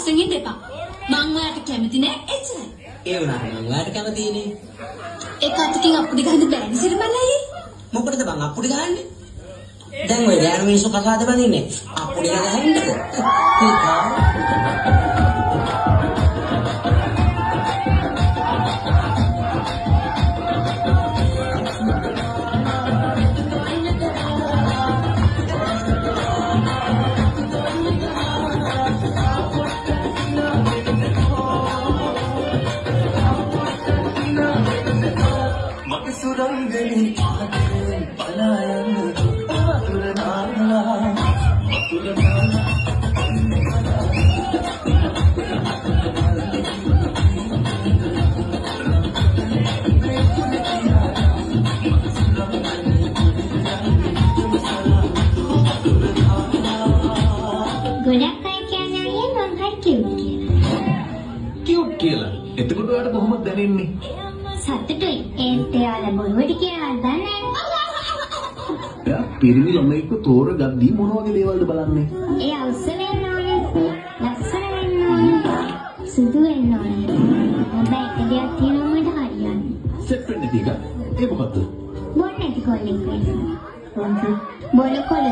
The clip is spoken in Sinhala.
පස්සෙන් ඉන්න එපා. මං ඔයාලට කැමති නෑ එච්චරයි. ඒ වුණාට මම ඔයාලට කැමතිනේ. ඒක අතකින් අප්පුඩි ගහන්න බෑනේ සිරිමල්ලයි. මොකටද බං අප්පුඩි ගහන්නේ? දැන් ඔය ගෑනු මිනිස්සු කසාද බඳින්නේ. අප්පුඩි ගහන්නකෝ. ගොඩක් අය කියන්නේ මං හරි කියුට් කියලා. කියුට් කියලා. එතකොට ඔයාලට කොහොමද දැනෙන්නේ? සතුටුයි. ඒත් එයාලා බොරුවට කියලා දන්නේ එයා පිරිමි ළමයෙක්ව තෝරගද්දී මොන වගේ දේවල්ද බලන්නේ? ඒ අවශ්‍ය වෙන්න ඕනේ. ලස්සන වෙන්න ඕනේ. සුදු වෙන්න ඕනේ. හැබැයි එක දෙයක් තියෙනවා මට හරියන්නේ. සෙට් වෙන්න ටික. ඒ මොකද්ද? බොන්න නැති කොල්ලෙක් වෙන්න. Thank you. බොල කොළ